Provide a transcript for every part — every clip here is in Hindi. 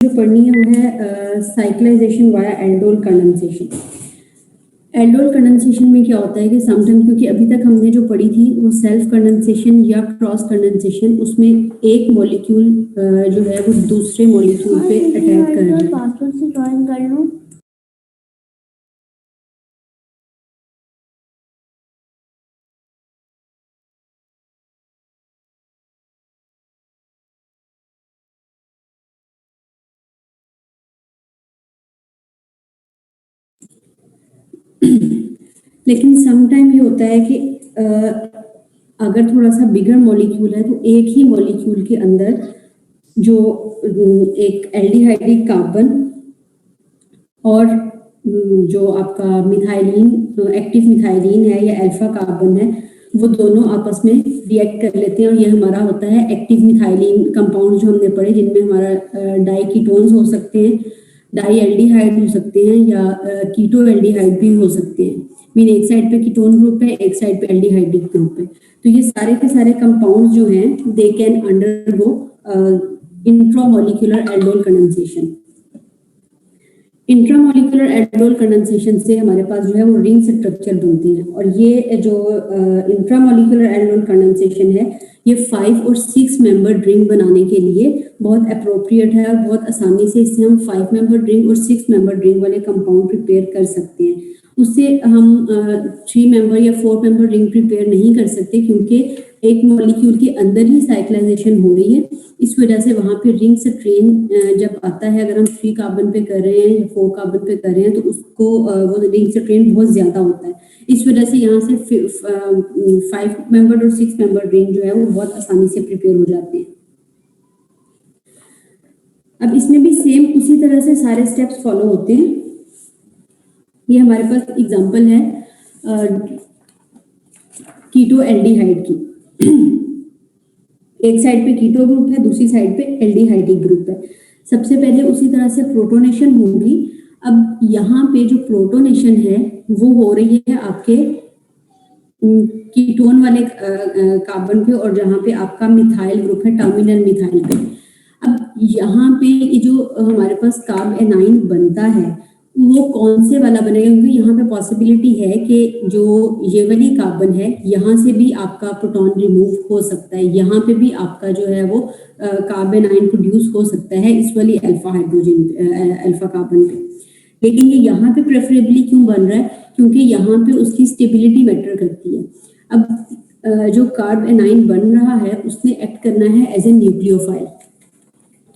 जो पढ़नी है वो है cyclisation via aldol condensation. Aldol condensation में क्या होता है कि समटाइम, क्योंकि अभी तक हमने जो पढ़ी थी वो सेल्फ कंडेंसेशन या क्रॉस कंडेंसेशन, उसमें एक मॉलिक्यूल जो है वो दूसरे मॉलिक्यूल पे अटैक कर रहा है। पासवर्ड से ज्वाइन कर लो। लेकिन समटाइम ये होता है कि अगर थोड़ा सा बिगर मॉलिक्यूल है तो एक ही मॉलिक्यूल के अंदर जो एक एल्डिहाइडिक कार्बन और जो आपका मिथाइलिन, एक्टिव मिथाइलिन है या अल्फा कार्बन है, वो दोनों आपस में रिएक्ट कर लेते हैं और ये हमारा होता है एक्टिव मिथाइलिन कंपाउंड जो हमने पढ़े, जिनमें हमारा डाई कीटोन्स हो सकते हैं, डाई एल्डिहाइड हो सकते हैं या कीटो एल्डिहाइड भी हो सकते हैं। मीन एक साइड पे कीटोन ग्रुप है, एक साइड पे एल्डिहाइडिक ग्रुप है। तो ये सारे के सारे कंपाउंड्स जो हैं they can undergo intramolecular aldol condensation. Intramolecular aldol condensation से हमारे पास जो है वो रिंग स्ट्रक्चर बनती है, और ये जो इंट्रामॉलिक्यूलर एल्डोल कंडेंसेशन है ये 5 और 6 मेंबर रिंग बनाने के लिए बहुत अप्रोप्रिएट है और बहुत आसानी से इससे हम 5 मेंबर रिंग और 6 मेंबर रिंग वाले कंपाउंड प्रिपेयर कर सकते हैं। उससे हम 3 मेंबर या 4 मेंबर रिंग प्रिपेयर नहीं कर सकते, क्योंकि एक मॉलिक्यूल के अंदर ही साइक्लाइजेशन हो रही है। इस वजह से वहां पे रिंग स्ट्रेन जब आता है, अगर हम 3 कार्बन पे कर रहे हैं या 4 कार्बन पे कर रहे हैं, तो उसको वो रिंग स्ट्रेन बहुत ज्यादा होता है। इस वजह से यहाँ से 5 मेंबर और 6 मेंबर रिंग जो है वो बहुत आसानी से प्रिपेयर हो जाते हैं। अब इसमें भी सेम उसी तरह से सारे स्टेप्स फॉलो होते हैं। ये हमारे पास एग्जांपल है कीटो एल्डिहाइड की। एक साइड पे कीटो ग्रुप है, दूसरी साइड पे एल्डिहाइडिक ग्रुप है। सबसे पहले उसी तरह से प्रोटोनेशन होगी। अब यहाँ पे जो प्रोटोनेशन है वो हो रही है आपके कीटोन वाले कार्बन पे, और जहाँ पे आपका मिथाइल ग्रुप है टर्मिनल मिथाइल पे। अब यहाँ पे जो हमारे पास कार्ब एनाइन बनता है वो कौन से वाला बनेगा, क्योंकि यहाँ पे पॉसिबिलिटी है कि जो ये वाली कार्बन है यहाँ से भी आपका प्रोटॉन रिमूव हो सकता है, यहाँ पे भी आपका जो है वो कार्बन आयन प्रोड्यूस हो सकता है इस वाली अल्फा हाइड्रोजन अल्फा कार्बन पे। लेकिन ये यहाँ पे प्रेफरेबली क्यों बन रहा है, क्योंकि यहाँ पे उसकी स्टेबिलिटी मैटर करती है। अब जो कार्ब एनाइन बन रहा है उसने एक्ट करना है एज ए न्यूक्लियोफाइल।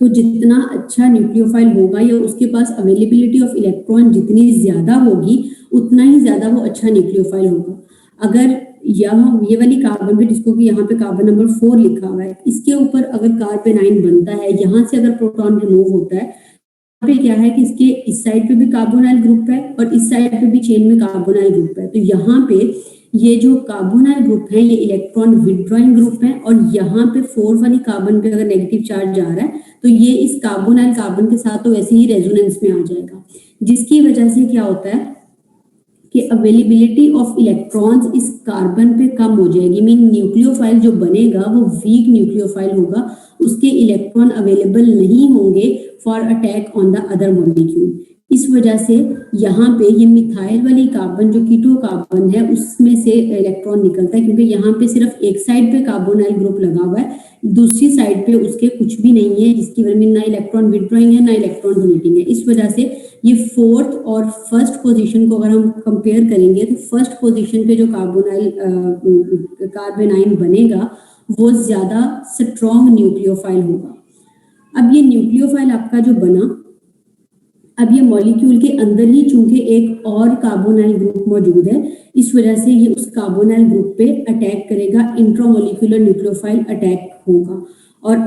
तो जितना अच्छा न्यूक्लियोफाइल होगा या उसके पास अवेलेबिलिटी ऑफ इलेक्ट्रॉन जितनी ज्यादा होगी उतना ही ज्यादा वो अच्छा न्यूक्लियोफाइल होगा। अगर ये वाली कार्बन पे, जिसको कि यहाँ पे कार्बन नंबर 4 लिखा हुआ है, इसके ऊपर अगर कार्बोनाइन बनता है, यहाँ से अगर प्रोटॉन रिमूव होता है, पे क्या है कि इसके इस साइड पे भी कार्बोनाइल ग्रुप है और इस साइड पे भी चेन में कार्बोनाइल ग्रुप है। तो यहाँ पे ये जो कार्बोनाइल ग्रुप है ये इलेक्ट्रॉन विड्रॉइंग ग्रुप है, और यहाँ पे 4 वाली कार्बन पे अगर नेगेटिव चार्ज जा रहा है तो ये इस कार्बोनाइल कार्बन के साथ तो वैसे ही रेजोनेंस में आ जाएगा, जिसकी वजह से क्या होता है कि अवेलेबिलिटी ऑफ इलेक्ट्रॉन्स इस कार्बन पे कम हो जाएगी। मीन न्यूक्लियोफाइल जो बनेगा वो वीक न्यूक्लियोफाइल होगा, उसके इलेक्ट्रॉन अवेलेबल नहीं होंगे for attack on the other molecule. इस वजह से यहाँ पे ये मिथाइल वाली कार्बन जो कीटो कार्बन है उसमें से इलेक्ट्रॉन निकलता है, क्योंकि यहाँ पे सिर्फ एक साइड पे कार्बोनाइल ग्रुप लगा हुआ है, दूसरी साइड पे उसके कुछ भी नहीं है, जिसकी वजह में ना इलेक्ट्रॉन विड्रॉइंग है ना इलेक्ट्रॉन डोनेटिंग है। इस वजह से ये 4th और 1st पोजीशन को अगर हम कंपेयर करेंगे तो 1st पोजीशन पे जो कार्बोनाइन बनेगा वो ज्यादा स्ट्रॉन्ग न्यूक्लियोफाइल होगा। अब ये न्यूक्लियोफाइल आपका जो बना, अब ये मॉलिक्यूल के अंदर ही चूंकि एक और कार्बोनाइल ग्रुप मौजूद है, इस वजह से ये उस कार्बोनाइल ग्रुप पे अटैक करेगा, इंट्रामोलिक्यूलर न्यूक्लियोफाइल अटैक होगा। और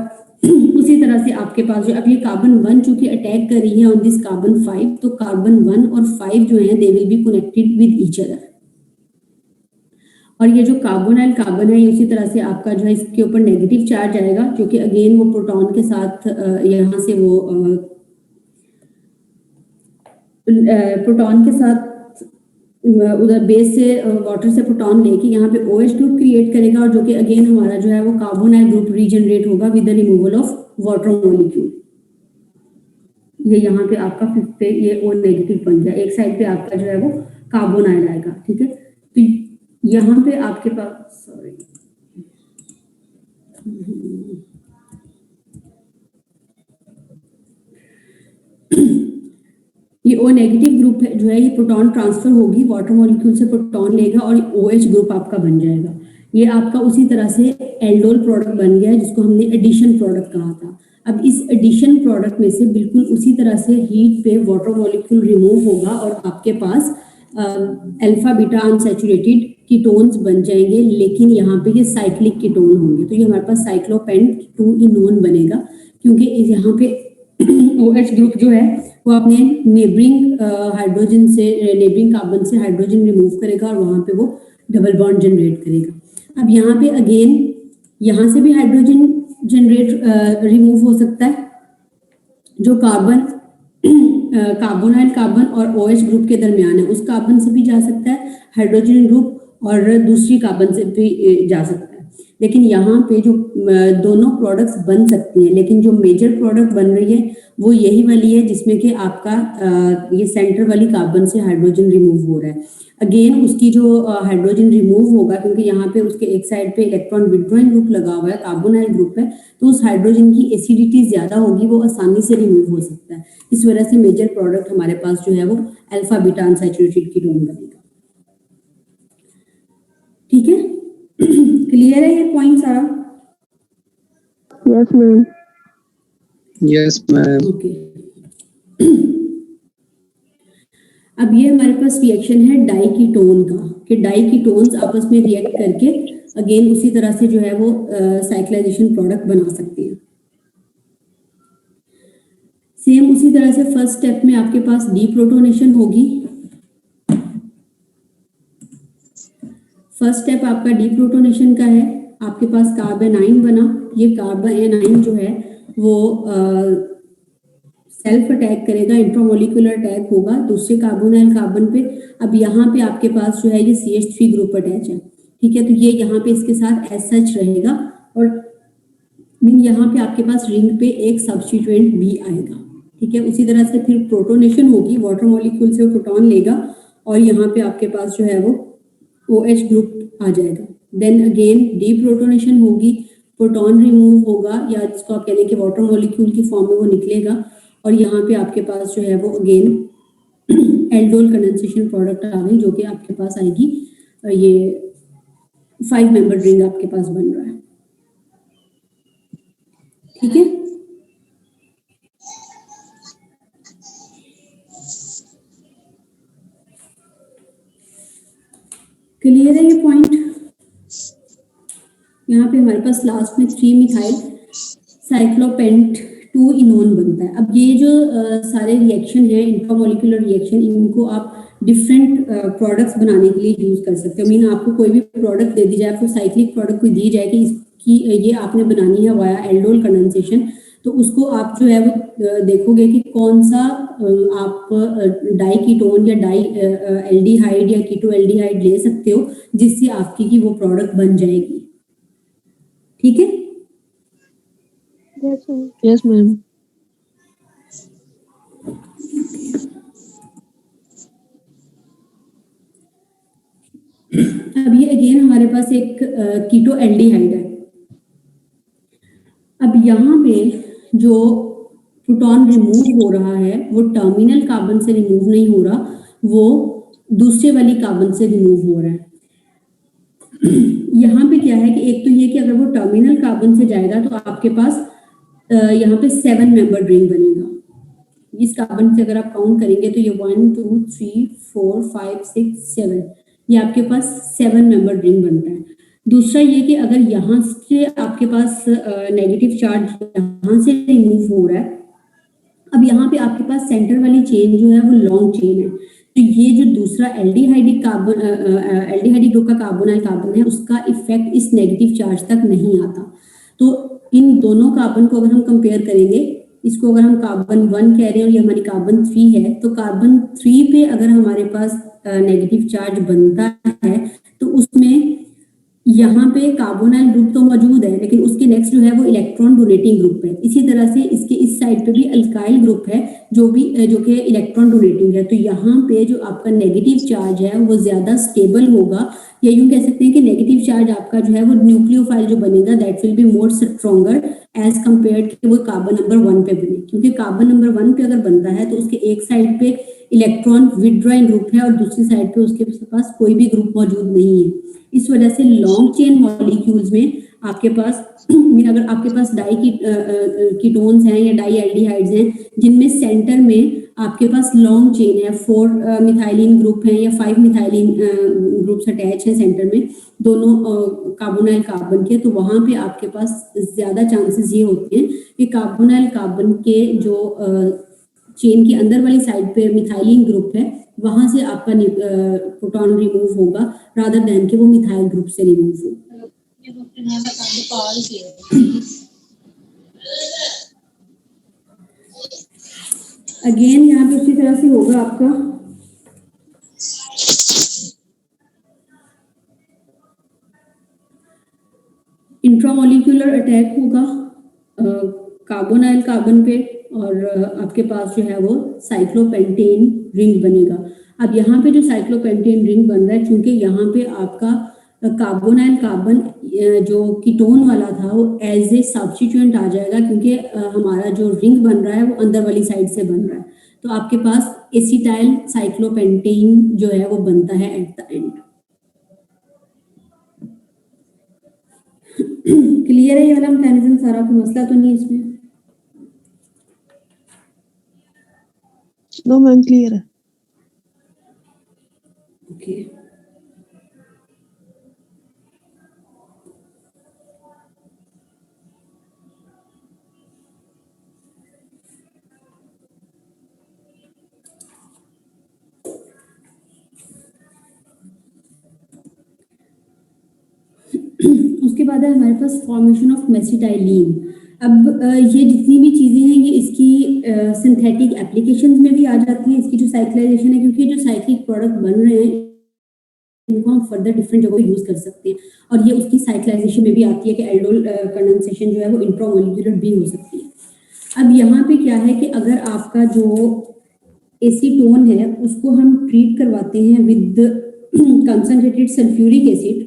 उसी तरह से आपके पास जो अब ये कार्बन 1 चूंकि अटैक कर रही है ऑन दिस कार्बन 5, तो कार्बन 1 और 5 जो है they will be connected with each other. और ये जो कार्बोनाइल कार्बन है उसी तरह से आपका जो है इसके ऊपर नेगेटिव चार्ज आएगा, क्योंकि अगेन वो प्रोटॉन के साथ यहाँ से वो प्रोटॉन के साथ उधर बेस से वाटर से प्रोटॉन लेके यहाँ पे OH ग्रुप क्रिएट करेगा, और जो कि अगेन हमारा जो है वो कार्बोनाइल ग्रुप रीजनरेट होगा with the removal of water molecule. ये यहाँ पे आपका 5 पे ये O नेगेटिव बन गया, एक साइड पे आपका जो है वो कार्बोनाइल आएगा, ठीक है। तो यहाँ पे आपके पास सॉरी ये O नेगेटिव ग्रुप है जो है ये प्रोटॉन ट्रांसफर होगी, वाटर मॉलिक्यूल से प्रोटॉन लेगा और OH ग्रुप आपका बन जाएगा। ये आपका उसी तरह से एल्डोल प्रोडक्ट बन गया जिसको हमने एडिशन प्रोडक्ट कहा था। अब इस एडिशन प्रोडक्ट में से बिल्कुल उसी तरह से हीट पे वाटर मॉलिक्यूल रिमूव होगा और आपके पास अल्फा बीटा अनसैचुरेटेड कीटोन्स बन जाएंगे, लेकिन यहाँ पे ये साइक्लिक कीटोन होंगे। तो ये हमारे पास साइक्लोपेंट 2-इनोन बनेगा, क्योंकि यहाँ पे OH ग्रुप जो है वो अपने नेबरिंग हाइड्रोजन से नेबरिंग कार्बन से हाइड्रोजन रिमूव करेगा और वहां पे वो डबल बॉन्ड जनरेट करेगा। अब यहाँ पे अगेन यहाँ से भी हाइड्रोजन जनरेट रिमूव हो सकता है, जो कार्बन कार्बोनाइल कार्बन और OH ग्रुप के दरमियान है उस कार्बन से भी जा सकता है हाइड्रोजन ग्रुप और दूसरी कार्बन से भी जा सकता है। लेकिन यहाँ पे जो दोनों प्रोडक्ट्स बन सकती हैं, लेकिन जो मेजर प्रोडक्ट बन रही है वो यही वाली है जिसमें कि आपका ये सेंटर वाली कार्बन से हाइड्रोजन रिमूव हो रहा है। अगेन उसकी जो हाइड्रोजन रिमूव होगा, क्योंकि यहाँ पे उसके एक साइड पे इलेक्ट्रॉन विड्रॉइंग ग्रुप लगा हुआ है, कार्बोनाइल ग्रुप है, तो उस हाइड्रोजन की एसिडिटी ज्यादा होगी, वो आसानी से रिमूव हो सकता है। इस वजह से मेजर प्रोडक्ट हमारे पास जो है वो अल्फा बीटा अनसैचुरेटेड कीटोन बनेगा। ठीक है, क्लियर है ये पॉइंट सारा? Yes ma'am. Yes ma'am. Okay, अब ये हमारे पास रिएक्शन है डाइकीटोन का, कि डाइकीटोन्स आपस में रिएक्ट करके अगेन उसी तरह से जो है वो साइक्लाइजेशन प्रोडक्ट बना सकते हैं। सेम उसी तरह से फर्स्ट स्टेप में आपके पास डीप्रोटोनेशन होगी। फर्स्ट स्टेप आपका डीप्रोटोनेशन का है, आपके पास कार्बेनाइन बना, ये कार्बेनाइन जो है वो सेल्फ अटैक करेगा, इंट्रामोलिकुलर अटैक होगा दूसरे कार्बोनाइल कार्बन पे। अब यहाँ पे आपके पास जो है ये CH3 ग्रुप अटैच है, ठीक है, तो ये यहाँ पे इसके साथ एज सच रहेगा और यहाँ पे आपके पास रिंग पे एक सब्स्टिट्यूएंट भी आएगा, ठीक है। उसी तरह से फिर प्रोटोनेशन होगी, वाटर मॉलिक्यूल से प्रोटॉन लेगा और यहाँ पे आपके पास जो है वो OH ग्रुप आ जाएगा। देन अगेन डीप्रोटोनेशन होगी, प्रोटॉन रिमूव होगा या जिसको आप कहते हैं कि वाटर मॉलिक्यूल की फॉर्म में वो निकलेगा और यहाँ पे आपके पास जो है वो अगेन एल्डोल कंडेंसेशन प्रोडक्ट आ गई, जो कि आपके पास आएगी, ये 5 मेंबर रिंग आपके पास बन रहा है, ठीक है। क्लियर है ये पॉइंट? यहाँ पे हमारे पास लास्ट में 3 मिथाइल साइक्लोपेंट 2-इनोन बनता है। अब ये जो सारे रिएक्शन है, इंट्रामोलिकुलर रिएक्शन, इनको आप डिफरेंट प्रोडक्ट्स बनाने के लिए यूज कर सकते हो। मीन आपको कोई भी प्रोडक्ट दे दी जाए, आपको साइक्लिक प्रोडक्ट कोई दी जाए कि इसकी ये आपने बनानी है वाया एल्डोल कंडेंसेशन, तो उसको आप जो है वो देखोगे कि कौन सा आप डाइकीटोन या डाई एल्डिहाइड या कीटो एल्डिहाइड ले सकते हो जिससे आपकी की वो प्रोडक्ट बन जाएगी, ठीक है। Yes ma'am. अब ये अगेन हमारे पास एक कीटो एल्डिहाइड है। अब यहाँ पे जो प्रोटॉन रिमूव हो रहा है वो टर्मिनल कार्बन से रिमूव नहीं हो रहा, वो दूसरे वाली कार्बन से रिमूव हो रहा है। यहाँ पे क्या है कि एक तो ये कि अगर वो टर्मिनल कार्बन से जाएगा तो आपके पास यहाँ पे 7 मेंबर रिंग बनेगा। इस कार्बन से अगर आप काउंट करेंगे तो ये 1 2 3 4 5 6 7, ये आपके पास 7 मेंबर रिंग बनता है। दूसरा ये कि अगर यहाँ से आपके पास नेगेटिव चार्ज यहाँ से रिमूव हो रहा है, अब यहाँ पे आपके पास सेंटर वाली चेन जो है वो लॉन्ग चेन है, तो ये जो दूसरा एल्डिहाइडिक कार्बन एल्डिहाइडिक ग्रुप का कार्बोनाइल कार्बन है उसका इफेक्ट इस नेगेटिव चार्ज तक नहीं आता। तो इन दोनों कार्बन को अगर हम कंपेयर करेंगे, इसको अगर हम कार्बन 1 कह रहे हैं और ये हमारी कार्बन 3 है, तो कार्बन 3 पे अगर हमारे पास नेगेटिव चार्ज बनता है तो उसमें यहाँ पे कार्बोनाइल ग्रुप तो मौजूद है, लेकिन उसके नेक्स्ट जो है वो इलेक्ट्रॉन डोनेटिंग ग्रुप है। इसी तरह से इसके इस साइड पे भी अल्काइल ग्रुप है जो कि इलेक्ट्रॉन डोनेटिंग है। तो यहाँ पे जो आपका नेगेटिव चार्ज है वो ज्यादा स्टेबल होगा, या यूं कह सकते हैं कि नेगेटिव चार्ज आपका जो है वो न्यूक्लियोफाइल जो बनेगा that will be more stronger as compared कि वो कार्बन नंबर 1 पे बने। क्योंकि कार्बन नंबर 1 पे अगर बनता है तो उसके एक साइड पे इलेक्ट्रॉन विथड्रॉइंग ग्रुप है और दूसरी साइड पे उसके पास कोई भी ग्रुप मौजूद नहीं है। इस वजह से लॉन्ग चेन मॉलिक्यूल्स में आपके पास अगर आपके पास डाई कीटोन्स हैं या डाई एल्डिहाइड्स हैं जिनमें सेंटर में आपके पास लॉन्ग चेन है, 4 मिथाइलिन ग्रुप हैं या 5 मिथाइलिन ग्रुप्स अटैच हैं सेंटर में दोनों कार्बोनाइल कार्बन के, तो वहां पे आपके पास ज्यादा चांसेस ये होते हैं कि कार्बोनाइल कार्बन के जो चेन के अंदर वाली साइड पे मिथाइलिन ग्रुप है वहां से आपका प्रोटॉन रिमूव होगा रादर देन कि वो मिथाइल ग्रुप से रिमूव हो। अगेन यहाँ पे उसी तरह से होगा आपका इंट्रामोलिक्यूलर अटैक होगा कार्बोनाइल कार्बन पे और आपके पास जो है वो साइक्लोपेंटेन रिंग बनेगा। अब यहाँ पे जो साइक्लोपेंटेन रिंग बन रहा है, चूंकि यहाँ पे आपका कार्बोनाइल कार्बन जो कीटोन वाला था वो एज ए सब्स्टिट्यूएंट आ जाएगा, क्योंकि हमारा जो रिंग बन रहा है वो अंदर वाली साइड से बन रहा है। तो आपके पास एसिटाइल साइक्लोपेंटेन जो है वो बनता है एट द एंड। क्लियर है ये वाला मैकेनिज्म सारा, कोई मसला तो नहीं इसमें? नो मैम, क्लियर है। ओके उसके बाद है हमारे पास फॉर्मेशन ऑफ मेसिटाइलिन। अब ये जितनी भी चीजें हैं ये इसकी सिंथेटिक एप्लीकेशंस में भी आ जाती हैं, इसकी जो साइक्लाइजेशन है, क्योंकि जो साइक्लिक प्रोडक्ट बन रहे हैं इनको हम फर्दर डिफरेंट जगहों पे यूज कर सकते हैं और ये उसकी साइक्लाइजेशन में भी आती है कि एल्डोल कंडेंसेशन जो है वो इंट्रामोलिक्यूलर भी हो सकती है। अब यहाँ पे क्या है कि अगर आपका जो एसीटोन है उसको हम ट्रीट करवाते हैं विद कंसंट्रेटेड सल्फ्यूरिक एसिड,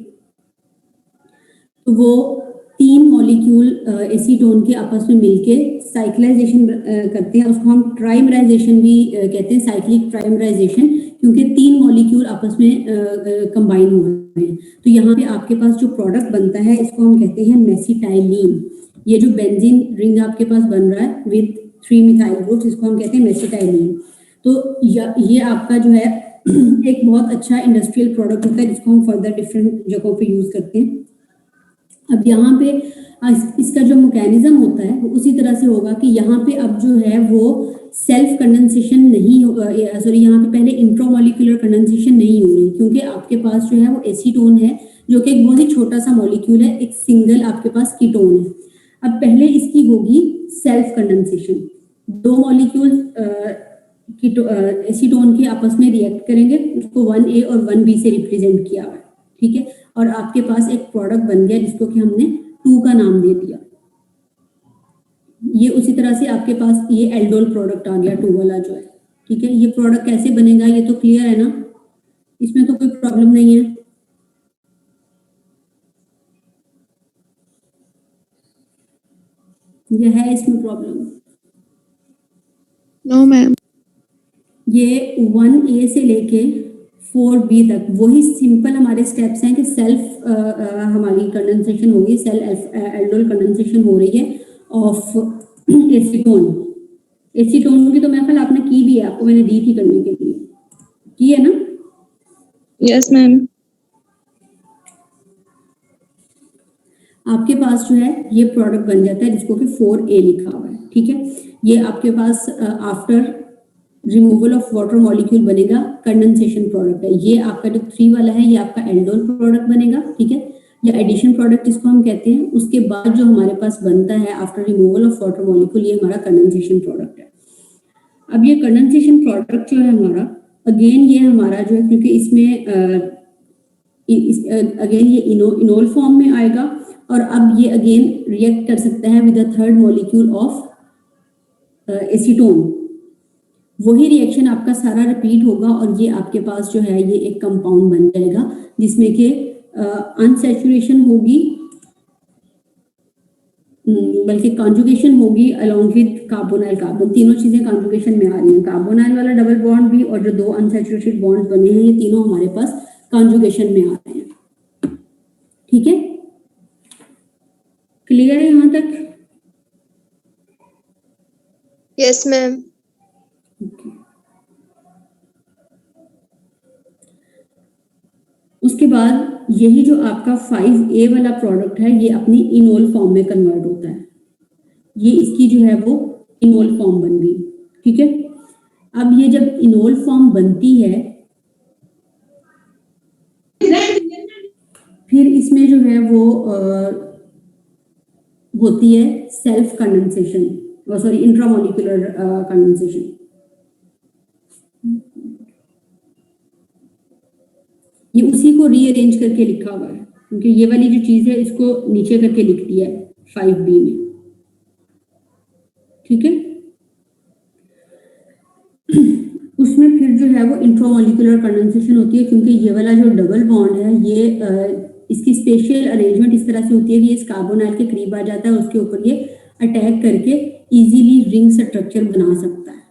तो वो 3 मॉलिक्यूल एसीटोन के आपस में मिलके साइक्लाइजेशन करते हैं। उसको हम ट्राइमराइजेशन भी कहते हैं, साइक्लिक ट्राइमराइजेशन, क्योंकि 3 मॉलिक्यूल आपस में कंबाइन हो रहे हैं। तो यहाँ पे आपके पास जो प्रोडक्ट बनता है इसको हम कहते हैं मेसिटाइलिन। ये जो बेंजीन रिंग आपके पास बन रहा है विद 3 मिथाइल ग्रुप्स, इसको हम कहते हैं मेसिटाइलिन। तो ये आपका जो है एक बहुत अच्छा इंडस्ट्रियल प्रोडक्ट होता है जिसको हम फर्दर डिफरेंट जगहों पे यूज करते हैं। अब यहाँ पे इसका जो मैकेनिज्म होता है वो उसी तरह से होगा कि यहाँ पे अब जो है वो सेल्फ कंडेंसेशन नहीं होगा, सॉरी यहाँ पे पहले इंट्रामोलिक्यूलर कंडेंसेशन नहीं हो रही, क्योंकि आपके पास जो है वो एसीटोन है जो कि एक बहुत ही छोटा सा मॉलिक्यूल है, एक सिंगल आपके पास कीटोन है। अब पहले इसकी होगी सेल्फ कंडेंसेशन, 2 मॉलिक्यूल एसीटोन के आपस में रिएक्ट करेंगे, उसको 1A और 1B से रिप्रेजेंट किया हुआ है, ठीक है, और आपके पास एक प्रोडक्ट बन गया जिसको कि हमने 2 का नाम दे दिया। ये उसी तरह से आपके पास ये एल्डोल प्रोडक्ट आ गया 2 वाला जो है, ठीक है। ये प्रोडक्ट कैसे बनेगा ये तो क्लियर है ना, इसमें तो कोई प्रॉब्लम नहीं है। ये है इसमें प्रॉब्लम? No ma'am. ये 1A से लेके 4B तक वही सिंपल हमारे स्टेप्स हैं कि सेल्फ हमारी कंडेंसेशन होगी, सेल्फ एल्डोल कंडेंसेशन हो रही है ऑफ एसीटोन। एसीटोन की तो मैं कल आपने की भी है, आपको मैंने दी थी करने के लिए, की है ना? Yes ma'am. आपके पास जो है ये प्रोडक्ट बन जाता है जिसको कि 4A लिखा हुआ है, ठीक है। ये आपके पास after removal of water molecule बनेगा, कंडेंसेशन प्रोडक्ट है। ये आपका जो 3 वाला है ये आपका एल्डोल प्रोडक्ट बनेगा, ठीक है, या एडिशन प्रोडक्ट जिसको हम कहते हैं। उसके बाद जो हमारे पास बनता है after removal of water molecule ये हमारा कंडेंसेशन प्रोडक्ट है। अब ये कंडेंसेशन प्रोडक्ट जो है हमारा, अगेन ये हमारा जो है, क्योंकि इसमें अगेन ये इनोल फॉर्म में आएगा और अब ये अगेन रिएक्ट कर सकता है with the third molecule of acetone. वही रिएक्शन आपका सारा रिपीट होगा और ये आपके पास जो है ये एक कंपाउंड बन जाएगा जिसमें कि अनसैचुरेशन होगी, बल्कि कॉन्जुगेशन होगी अलोंग विद कार्बोनाइल कार्बन। तीनों चीजें कॉन्जुगेशन में आ रही हैं, कार्बोनाइल वाला डबल बॉन्ड भी और जो दो अनसैचुरेटेड बॉन्ड्स बने हैं ये तीनों हमारे पास कॉन्जुगेशन में आ रहे हैं। ठीक है, क्लियर है यहां तक? Yes ma'am. उसके बाद यही जो आपका 5A वाला प्रोडक्ट है ये अपनी इनोल फॉर्म में कन्वर्ट होता है। ये इसकी जो है वो इनोल फॉर्म बन गई। ठीक है, अब ये जब इनोल फॉर्म बनती है फिर इसमें जो है वो होती है self condensation, sorry intramolecular condensation. ये उसी को रीअरेंज करके लिखा हुआ है क्योंकि ये वाली जो चीज है इसको नीचे करके लिख दिया है 5B में। ठीक है, उसमें फिर जो है वो इंट्रामोलिकुलर कंडेंसेशन होती है क्योंकि ये वाला जो डबल बॉन्ड है ये इसकी स्पेशल अरेंजमेंट इस तरह से होती है कि इस कार्बोनाइल के करीब आ जाता है, उसके ऊपर ये अटैक करके इजीली रिंग स्ट्रक्चर बना सकता है।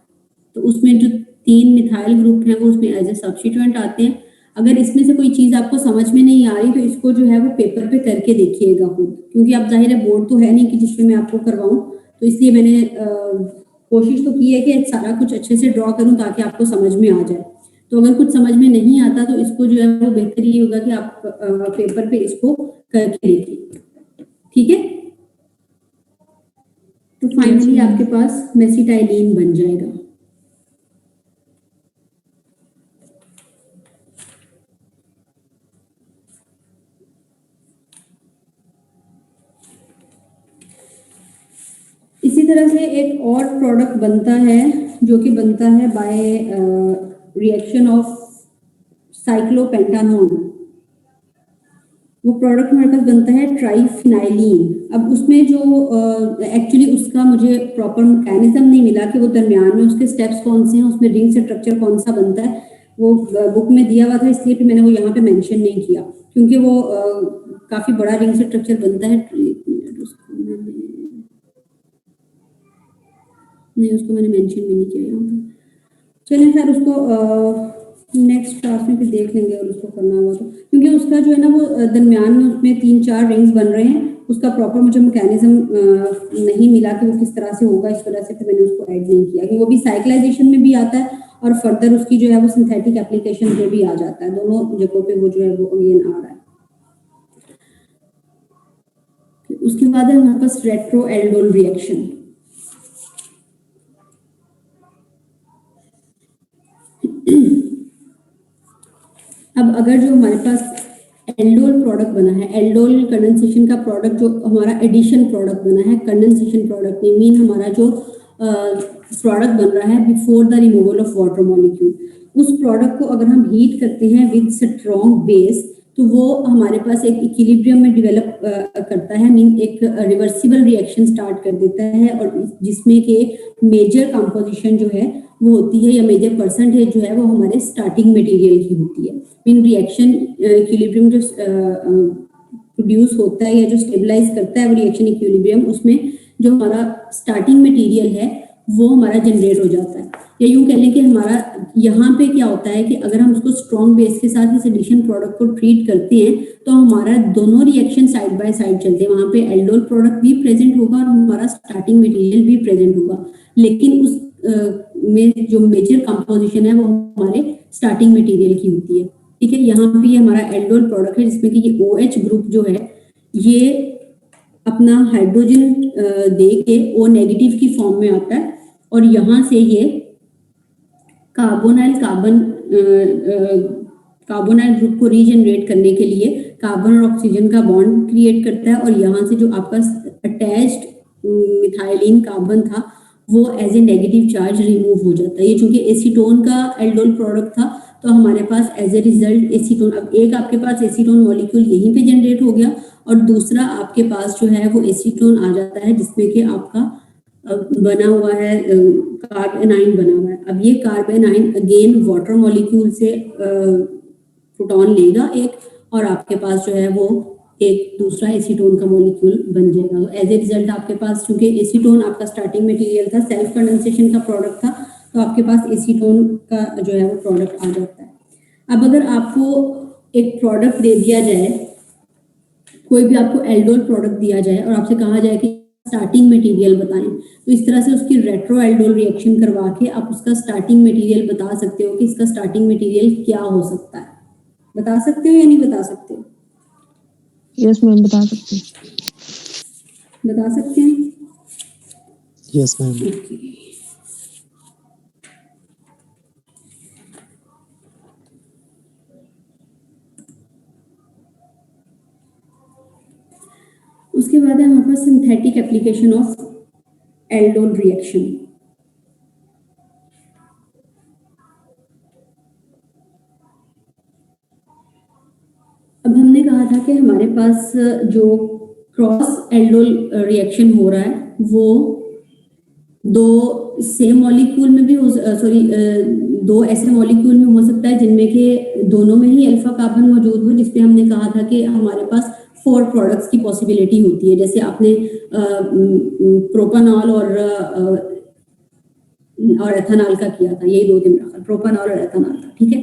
तो उसमें जो 3 मिथाइल ग्रुप हैं वो उसमें एज ए सब्स्टिट्यूएंट आते हैं। अगर इसमें से कोई चीज आपको समझ में नहीं आ रही तो इसको जो है वो पेपर पे करके देखिएगा खुद, क्योंकि अब जाहिर है बोर्ड तो है नहीं कि जिसमें मैं आपको करवाऊं, तो इसलिए मैंने कोशिश तो की है कि सारा कुछ अच्छे से ड्रॉ करूं ताकि आपको समझ में आ जाए। तो अगर कुछ समझ में नहीं आता तो इसको जो है वो बेहतर ये होगा कि आप पेपर पे इसको करके देखिए। ठीक है, तो फाइनली आपके पास मेसिटाइलिन बन जाएगा। इसी तरह से एक और प्रोडक्ट बनता है जो कि बनता है बाय रिएक्शन ऑफ साइक्लोपेंटानोन। वो प्रोडक्ट हमारे पास बनता है ट्राइफिनाइलिन। अब उसमें जो एक्चुअली उसका मुझे प्रॉपर मैकेनिज्म नहीं मिला कि वो दरमियान में उसके स्टेप्स कौन से हैं, उसमें रिंग स्ट्रक्चर कौन सा बनता है, वो बुक में दिया हुआ था इसलिए फिर मैंने वो यहाँ पे मेंशन नहीं किया क्योंकि वो काफी बड़ा रिंग स्ट्रक्चर बनता है। नहीं, उसको मैंने मेंशन भी नहीं किया यहाँ पे। चलिए खैर उसको नेक्स्ट क्लास में फिर देख लेंगे और उसको करना होगा तो, क्योंकि उसका जो है ना वो दरमियान में उसमें 3-4 रिंग्स बन रहे हैं, उसका प्रॉपर मुझे मैकेनिज्म नहीं मिला कि वो किस तरह से होगा, इस वजह से फिर मैंने उसको ऐड नहीं किया कि वो भी साइक्लाइजेशन में भी आता है और फर्दर उसकी जो है वो सिंथेटिक एप्लीकेशन पे भी आ जाता है। दोनों जगहों पे वो जो है वो अगेन आ रहा है। उसके बाद है हमारे पास रेट्रो एल्डोल रिएक्शन। अब अगर जो हमारे पास एल्डोल प्रोडक्ट बना है, एल्डोल कंडेंसेशन का प्रोडक्ट जो हमारा एडिशन प्रोडक्ट बना है, कंडेंसेशन प्रोडक्ट नहीं मीन हमारा जो प्रोडक्ट बन रहा है before the removal of water molecule, उस प्रोडक्ट को अगर हम हीट करते हैं विद स्ट्रॉन्ग बेस तो वो हमारे पास एक इक्विलिब्रियम में डेवलप करता है, मीन एक रिवर्सिबल रिएक्शन स्टार्ट कर देता है और जिसमें के मेजर कंपोजिशन जो है वो होती है या मेजर परसेंटेज जो है वो हमारे स्टार्टिंग मटेरियल की होती है। मीन रिएक्शन इक्विलिब्रियम जो प्रोड्यूस होता है या जो स्टेबलाइज करता है वो रिएक्शन इक्विलिब्रियम, उसमें जो हमारा स्टार्टिंग मटेरियल है वो हमारा जनरेट हो जाता है। या यूं कह लें कि हमारा यहाँ पे क्या होता है कि अगर हम उसको स्ट्रॉन्ग बेस के साथ इस एडिशन प्रोडक्ट को ट्रीट करते हैं तो हमारा दोनों रिएक्शन साइड बाय साइड चलते हैं, वहाँ पे एल्डोल प्रोडक्ट भी प्रेजेंट होगा और हमारा स्टार्टिंग मटेरियल भी प्रेजेंट होगा, लेकिन उस में जो मेजर कंपोजिशन है वो हमारे स्टार्टिंग मटेरियल की होती है। ठीक है, यहाँ पे ये हमारा एल्डोल प्रोडक्ट है जिसमें कि ये OH ग्रुप जो है ये अपना हाइड्रोजन दे के O नेगेटिव की फॉर्म में आता है और यहाँ से ये कार्बोनाइल ग्रुप को रीजनरेट करने के लिए कार्बन और ऑक्सीजन का बॉन्ड क्रिएट करता है और यहाँ से जो आपका अटैच्ड मिथाइलिन कार्बन था वो as a negative charge remove हो जाता है। ये चूंकि एसीटोन का एल्डोल प्रोडक्ट था तो हमारे पास एज ए रिजल्ट एसीटोन, अब एक आपके पास एसीटोन मॉलिक्यूल यहीं पे जनरेट हो गया और दूसरा आपके पास जो है वो एसीटोन आ जाता है जिसमें कि आपका बना हुआ है कार्ब एनाइन बना हुआ है। अब ये carb A9 again water molecule से प्रोटॉन लेगा एक और आपके पास जो है वो एक दूसरा एसीटोन का मॉलिक्यूल बन जाएगा। एज ए रिजल्ट आपके पास चूंकि एसीटोन आपका स्टार्टिंग मटेरियल था, सेल्फ कंडेंसेशन का प्रोडक्ट था, तो आपके पास एसीटोन का जो है वो प्रोडक्ट आ जाता है। अब अगर आपको एक प्रोडक्ट दे दिया जाए, कोई भी आपको एल्डोल प्रोडक्ट दिया जाए और आपसे कहा जाए कि स्टार्टिंग मटेरियल बताएं, तो इस तरह से उसकी रेट्रो एल्डोल रिएक्शन करवा के आप उसका स्टार्टिंग मटेरियल बता सकते हो कि इसका स्टार्टिंग मटेरियल क्या हो सकता है। बता सकते हो या नहीं बता सकते? यस मैम, बता सकते हैं। बता सकते हैं? Yes ma'am. उसके बाद है हमारे पास synthetic application of aldol reaction. अब हमने कहा था कि हमारे पास जो क्रॉस एल्डोल रिएक्शन हो रहा है वो दो सेम मॉलिक्यूल में भी दो ऐसे मॉलिक्यूल में हो सकता है जिनमें के दोनों में ही अल्फा कार्बन मौजूद हो, जिसपे हमने कहा था कि हमारे पास 4 प्रोडक्ट्स की पॉसिबिलिटी होती है। जैसे आपने प्रोपानॉल और एथेनॉल का किया था, यही 2 दिन रखा, प्रोपानॉल और एथेनॉल का, ठीक है।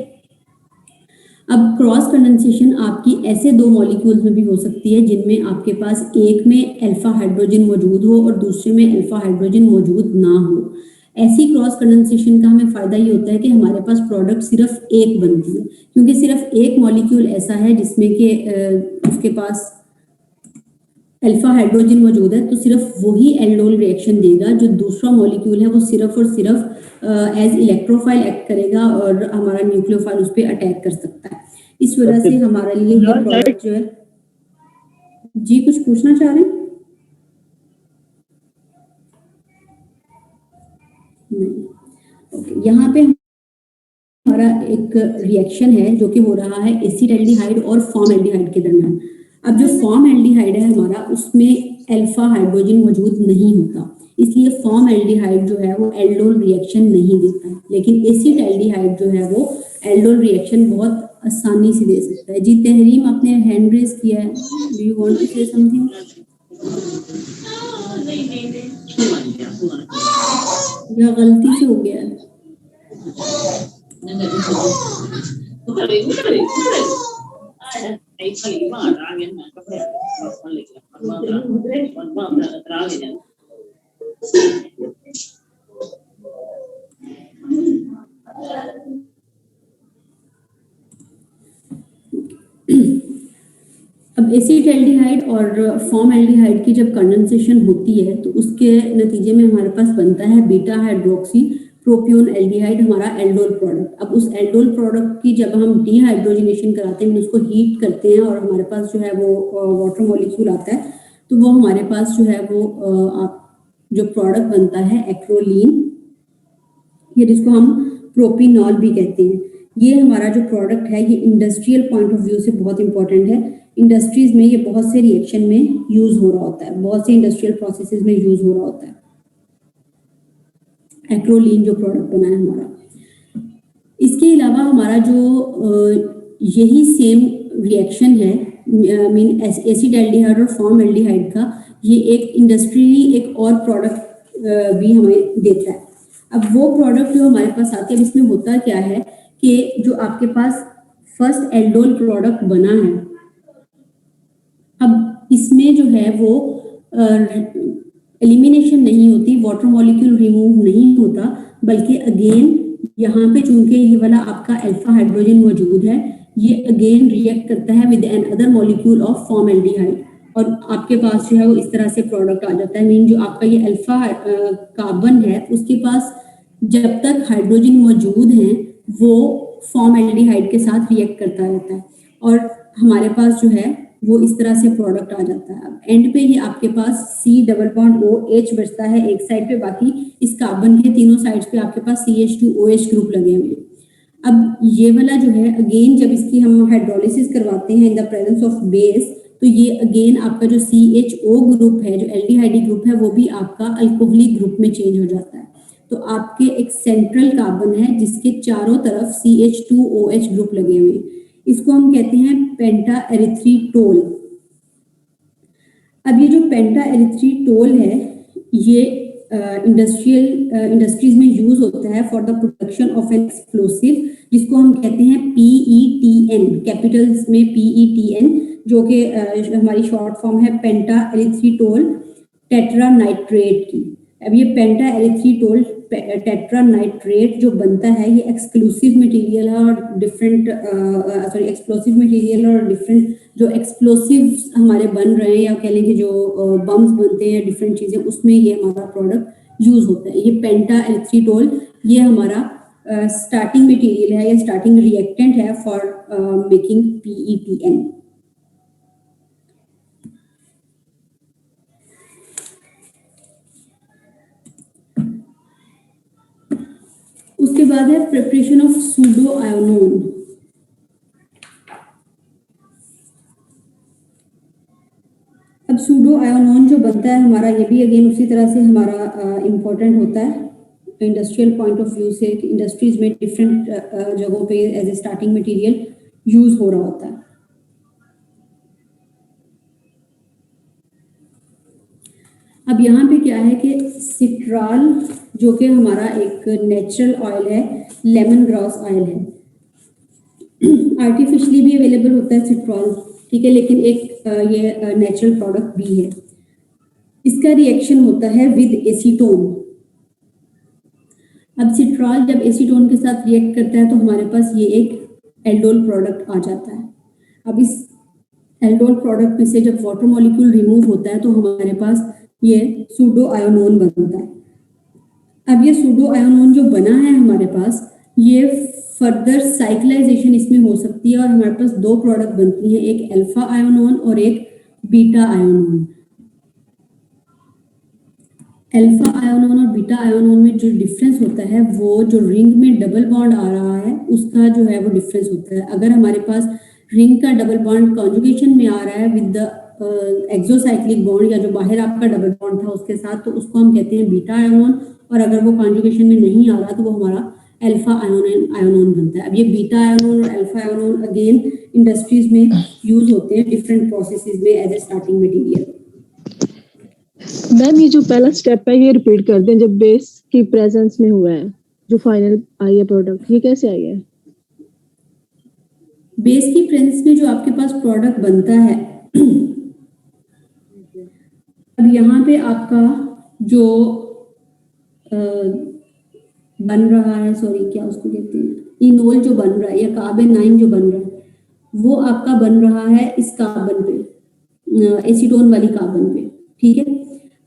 अब क्रॉस कंडेंसेशन आपकी ऐसे 2 मॉलिक्यूल्स में भी हो सकती है जिनमें आपके पास एक में अल्फा हाइड्रोजन मौजूद हो और दूसरे में अल्फा हाइड्रोजन मौजूद ना हो। ऐसी क्रॉस कंडेंसेशन का हमें फायदा ये होता है कि हमारे पास प्रोडक्ट सिर्फ एक बनती है, क्योंकि सिर्फ एक मॉलिक्यूल ऐसा है जिसमें कि उसके पास अल्फा हाइड्रोजन मौजूद है, तो सिर्फ वही एल्डोल रिएक्शन देगा। जो दूसरा मॉलिक्यूल है वो सिर्फ और सिर्फ एज इलेक्ट्रोफाइल एक्ट करेगा और हमारा न्यूक्लियोफाइल उस पर अटैक कर सकता है। इस वजह से हमारे लिए ये प्रोडक्ट जो है, जी कुछ पूछना चाह रहे हैं? नहीं, ओके। यहाँ पे हमारा एक रिएक्शन है जो कि हो रहा है एसिटाल्डिहाइड और फॉर्मल्डिहाइड के दरमियान। अब जो फॉर्मल्डिहाइड है हमारा, उसमें अल्फा हाइड्रोजन मौजूद नहीं होता, इसलिए फॉर्मल्डिहाइड जो है वो एल्डोल रिएक्शन नहीं देता है। लेकिन एसिटाल्डिहाइड जो है वो एल्डोल रिएक्शन बहुत आसानी से दे सकता है। जी तहरीम, आपने हैंड रेज किया है, do you want to say something? या गलती से हो गया है? अब एसिटाल्डिहाइड और फॉर्मल्डिहाइड की जब कंडेंसेशन होती है तो उसके नतीजे में हमारे पास बनता है बीटा हाइड्रोक्सी प्रोपियोन एल्डिहाइड, हमारा एल्डोल प्रोडक्ट। अब उस एल्डोल प्रोडक्ट की जब हम डीहाइड्रोजनेशन कराते हैं, उसको हीट करते हैं और हमारे पास जो है वो वाटर मॉलिक्यूल आता है, तो वो हमारे पास जो है वो जो प्रोडक्ट बनता है एक्रोलीन, ये जिसको हम प्रोपिनॉल भी कहते हैं। ये हमारा जो प्रोडक्ट है ये इंडस्ट्रियल पॉइंट ऑफ व्यू से बहुत इंपॉर्टेंट है। इंडस्ट्रीज में ये बहुत से रिएक्शन में यूज हो रहा होता है, बहुत से इंडस्ट्रियल प्रोसेसेस में यूज हो रहा होता है एक्रोलीन जो प्रोडक्ट बना है हमारा। इसके अलावा हमारा जो यही सेम रिएक्शन है मीन एसिटाल्डिहाइड और फॉर्मल्डिहाइड का, ये एक इंडस्ट्रियली एक और प्रोडक्ट भी हमें देता है। अब वो प्रोडक्ट जो हमारे पास आते हैं, इसमें होता क्या है कि जो आपके पास फर्स्ट एल्डोल प्रोडक्ट बना है, अब इसमें जो है वो एलिमिनेशन नहीं होती, वाटर मॉलिक्यूल रिमूव नहीं होता, बल्कि अगेन यहाँ पे चूंकि ये वाला आपका अल्फा हाइड्रोजन मौजूद है, ये अगेन रिएक्ट करता है with another molecule of formaldehyde और आपके पास जो है वो इस तरह से प्रोडक्ट आ जाता है। मीन जो आपका ये अल्फा कार्बन है उसके पास जब तक हाइड्रोजन मौजूद हैं वो फॉर्मल्डिहाइड के साथ रिएक्ट करता रहता है और हमारे पास जो है वो इस तरह से प्रोडक्ट आ जाता है। अब एंड पे ही आपके पास C डबल बॉन्ड OH बचता है एक साइड पे, बाकी इस कार्बन के तीनों साइड्स पे आपके पास CH2OH ग्रुप लगे हुए हैं। अब ये वाला जो है अगेन जब इसकी हम हाइड्रोलिसिस करवाते हैं in the presence of base, तो ये अगेन आपका जो CHO ग्रुप है, जो एल्डिहाइड ग्रुप है, वो भी आपका अल्कोहलिक ग्रुप में चेंज हो जाता है। तो आपके एक सेंट्रल कार्बन है जिसके चारों तरफ CH2OH ग्रुप लगे हुए हैं, इसको हम कहते हैं पेंटा एरिथ्रीटोल। अब ये जो पेंटा एरिथ्रीटोल है ये इंडस्ट्रीज में यूज होता है for the production of an explosive, जिसको हम कहते हैं PETN, कैपिटल्स में PETN, जो कि हमारी शॉर्ट फॉर्म है पेंटा एरिथ्रीटोल टेट्रानाइट्रेट की। अब ये पेंटा एरिथ्रीटोल टेट्रानाइट्रेट जो बनता है ये एक्सक्लूसिव मटेरियल है और डिफरेंट एक्सप्लोसिव मटेरियल और डिफरेंट जो एक्सप्लोसिव्स हमारे बन रहे हैं या कह लें कि जो बम्स बनते हैं डिफरेंट चीज़ें, उसमें ये हमारा प्रोडक्ट यूज होता है। ये पेंटा एरिथ्रीटोल ये हमारा स्टार्टिंग मटेरियल है या स्टार्टिंग रिएक्टेंट है फॉर मेकिंग PETN। उसके बाद है प्रिपरेशन ऑफ सूडो आयोनोन। अब सूडो आयोनोन जो बनता है हमारा, ये भी अगेन उसी तरह से हमारा इम्पोर्टेंट होता है इंडस्ट्रियल पॉइंट ऑफ व्यू से, कि इंडस्ट्रीज में डिफरेंट जगहों पे as a starting material use हो रहा होता है। अब यहाँ पे क्या है कि सिट्राल जो कि हमारा एक नेचुरल ऑयल है, लेमन ग्रास ऑयल है, आर्टिफिशियली भी अवेलेबल होता है सिट्रॉल, ठीक है, लेकिन एक ये नेचुरल प्रोडक्ट भी है। इसका रिएक्शन होता है विद एसीटोन। अब सिट्रॉल जब एसीटोन के साथ रिएक्ट करता है तो हमारे पास ये एक एल्डोल प्रोडक्ट आ जाता है। अब इस एल्डोल प्रोडक्ट में से जब वाटर मॉलिक्यूल रिमूव होता है तो हमारे पास ये सूडो आयोनोन बनता है। अब ये सूडो आयोनोन जो बना है हमारे पास, ये फर्दर साइक्लाइजेशन इसमें हो सकती है और हमारे पास दो प्रोडक्ट बनती हैं, एक अल्फा आयोनोन और एक बीटा आयोनोन। अल्फा आयोनोन और बीटा आयोनोन में जो डिफरेंस होता है वो जो रिंग में डबल बॉन्ड आ रहा है उसका जो है वो डिफरेंस होता है। अगर हमारे पास रिंग का डबल बॉन्ड कॉन्जुगेशन में आ रहा है विद द एक्सोसाइक्लिक बॉन्ड, या जो बाहर आपका डबल बॉन्ड था उसके साथ, तो उसको हम कहते हैं बीटा आयोनोन, और अगर वो कॉन्जुगेशन में नहीं आ रहा तो वो हमारा अल्फा आयोनोन बनता है। अब ये बीटा आयोनोन और अल्फा आयोनोन अगेन इंडस्ट्रीज में यूज होते हैं डिफरेंट प्रोसेसेस में as a starting material. Ma'am ये जो पहला स्टेप है ये रिपीट कर दें, जब बेस की प्रेजेंस में हुआ है जो फाइनल आई है प्रोडक्ट, ये कैसे आई है? बेस की प्रेजेंस में जो आपके पास प्रोडक्ट बनता है, अब यहाँ पे आपका जो बन रहा है, सॉरी क्या उसको कहते हैं, इनोल जो बन रहा है या कार्बन-9 जो बन रहा है, वो आपका बन रहा है इस कार्बन पे, एसीटोन वाली कार्बन पे, ठीक है।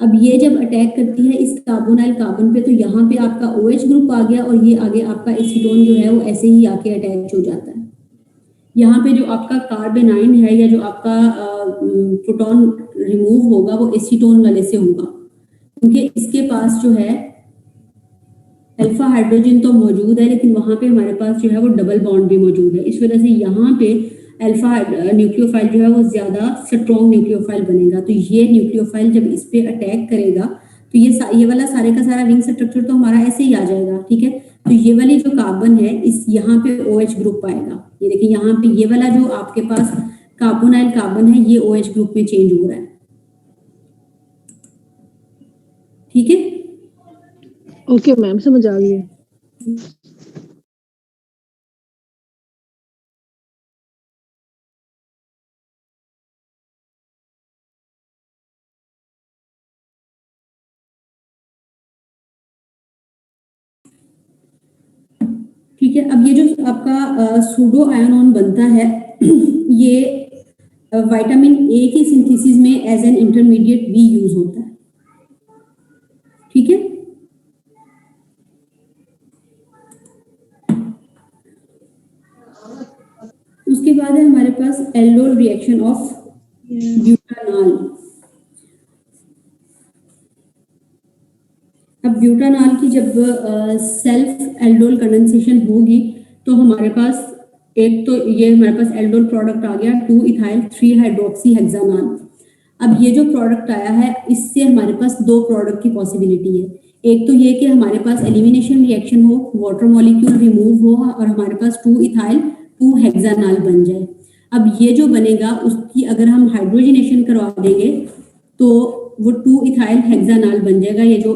अब ये जब अटैक करती है इस कार्बोनाइल कार्बन पे तो यहाँ पे आपका OH ग्रुप आ गया और ये आगे आपका एसीटोन जो है वो ऐसे ही आके अटैच हो जाता है। यहाँ पे जो आपका कार्बन-9 है या जो आपका प्रोटॉन रिमूव होगा वो एसीटोन वाले से होगा, क्योंकि इसके पास जो है अल्फा हाइड्रोजन तो मौजूद है लेकिन वहां पे हमारे पास जो है वो डबल बॉन्ड भी मौजूद है। इस वजह से यहाँ पे अल्फा न्यूक्लियोफाइल जो है वो ज्यादा स्ट्रॉन्ग न्यूक्लियोफाइल बनेगा। तो ये न्यूक्लियोफाइल जब इस पे अटैक करेगा तो ये वाला सारे का सारा रिंग स्ट्रक्चर तो हमारा ऐसे ही आ जाएगा, ठीक है। तो ये वाली जो कार्बन है इस यहाँ पे OH ग्रुप पाएगा। ये देखिए यहाँ पे ये वाला जो आपके पास कार्बोनाइल कार्बन है ये OH ग्रुप में चेंज हो रहा है, ठीक है। ओके मैम, समझ आ गई। ठीक है। अब ये जो आपका सूडो आयोनोन बनता है ये विटामिन A की सिंथेसिस में एज एन इंटरमीडिएट भी यूज होता है, ठीक है। उसके बाद है हमारे पास एल्डोल रिएक्शन ऑफ ब्यूटानॉल। अब ब्यूटानॉल की जब सेल्फ एल्डोल कंडेंसेशन होगी तो हमारे पास एक तो ये हमारे पास एल्डोल प्रोडक्ट आ गया 2 इथाइल 3 हाइड्रोक्सी हेक्सानॉल। अब ये जो प्रोडक्ट आया है इससे हमारे पास दो प्रोडक्ट की पॉसिबिलिटी है। एक तो ये कि हमारे पास एलिमिनेशन रिएक्शन हो, वाटर मॉलिक्यूल रिमूव हो और हमारे पास 2 इथाइल 2 हेक्सानॉल बन जाए। अब ये जो बनेगा उसकी अगर हम हाइड्रोजनेशन करवा देंगे तो वो 2 इथाइल हेक्सानॉल बन जाएगा। ये जो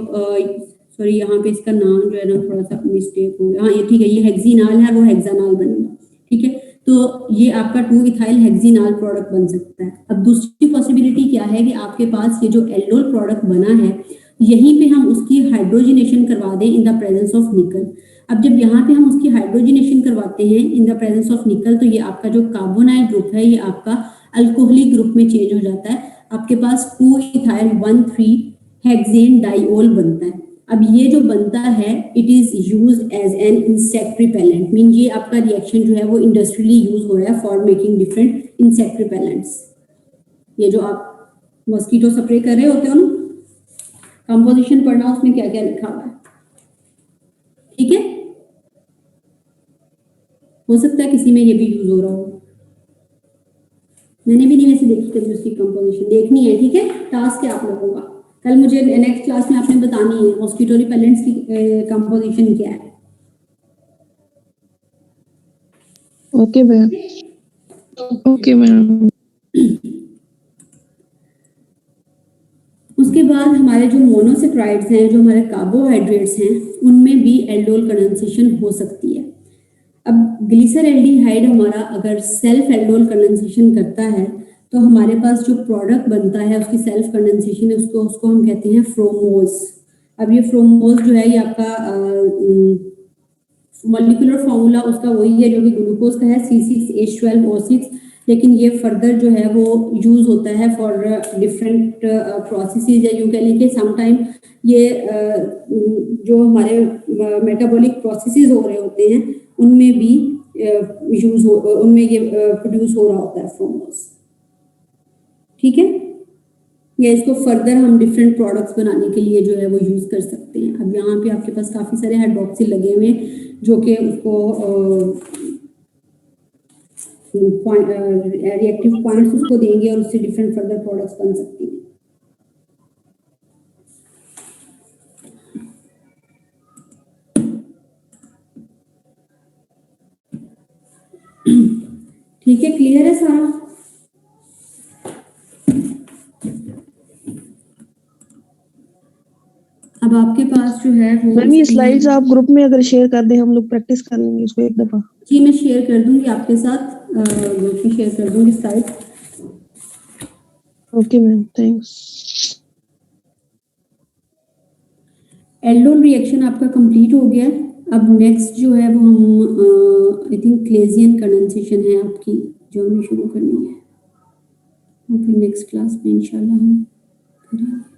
सॉरी यहाँ पे इसका नाम जो है ना थोड़ा सा मिस्टेक हो गया, हाँ ये ठीक है, ये हेक्सिनॉल है, वो हेक्सानॉल बनेगा, ठीक है। तो ये आपका 2 इथाइल हेक्सिनॉल प्रोडक्ट बन सकता है। अब दूसरी पॉसिबिलिटी क्या है कि आपके पास ये जो एल्डोल प्रोडक्ट बना है यहीं पे हम उसकी हाइड्रोजनेशन करवा दें इन द प्रेजेंस ऑफ निकल। अब जब यहाँ पे हम उसकी हाइड्रोजनेशन करवाते हैं इन द प्रेजेंस ऑफ निकल तो ये आपका जो कार्बोनाइल ग्रुप है ये आपका अल्कोहलिक ग्रुप में चेंज हो जाता है। आपके पास 2 इथाइल 1,3 हेक्सेन डाइओल बनता है। अब ये जो बनता है it is used as an insect repellent, mean ये आपका रिएक्शन जो है वो इंडस्ट्रियली यूज हो रहा है for making different insect repellents. ये जो आप मॉस्किटो स्प्रे कर रहे होते हो ना, कंपोजिशन पढ़ना उसमें क्या क्या लिखा हुआ है, ठीक है। हो सकता है किसी में ये भी यूज हो रहा हो, मैंने भी नहीं वैसे देखी कभी उसकी कंपोजिशन, देखनी है, ठीक है। टास्क है आप लोगों का, कल मुझे नेक्स्ट क्लास में आपने बतानी है मॉस्किटो रिपेलेंट्स की कंपोजिशन क्या है। Okay ma'am, okay ma'am. उसके बाद हमारे जो मोनोसेक्राइड्स हैं, जो हमारे कार्बोहाइड्रेट्स हैं, उनमें भी एल्डोल कंडेंसेशन हो सकती है। अब ग्लिसरल्डिहाइड हमारा अगर सेल्फ एल्डोल कंडेंसेशन करता है तो हमारे पास जो प्रोडक्ट बनता है उसकी सेल्फ कंडेंसेशन है, उसको हम कहते हैं फ्रोमोज। अब ये फ्रोमोज जो है ये आपका मॉलिक्यूलर फॉर्मूला उसका वही है जो कि ग्लूकोज का है C6H12O6, लेकिन ये फर्दर जो है वो यूज होता है फॉर डिफरेंट प्रोसेसेस, या यूं कह लें कि समटाइम ये जो हमारे मेटाबॉलिक प्रोसेसेस हो रहे होते हैं उनमें भी उनमें ये प्रोड्यूस हो रहा होता है फ्रोमोज, ठीक है। या इसको फर्दर हम डिफरेंट प्रोडक्ट्स बनाने के लिए जो है वो यूज कर सकते हैं। अब यहाँ पे आपके पास काफी सारे हाइड्रोक्सिल लगे हुए हैं जो कि उसको रिएक्टिव पॉइंट्स उसको देंगे और उससे डिफरेंट फर्दर प्रोडक्ट्स बन सकती हैं। ठीक है, क्लियर है सारा। अब आपके पास जो है वो मैम ये स्लाइड्स आप ग्रुप में अगर शेयर कर दें हम लोग प्रैक्टिस कर लेंगे इसको एक दफा। जी मैं शेयर कर दूंगी आपके साथ, ग्रुप में शेयर कर दूंगी slide. Okay ma'am, thanks. Aldol reaction आपका कंप्लीट हो गया। अब नेक्स्ट जो है वो हम आई थिंक क्लेजियन कंडेंसेशन है आपकी जो हमें शुरू करनी है, और फिर नेक्स्ट क्लास में इंशाल्लाह हम करेंगे।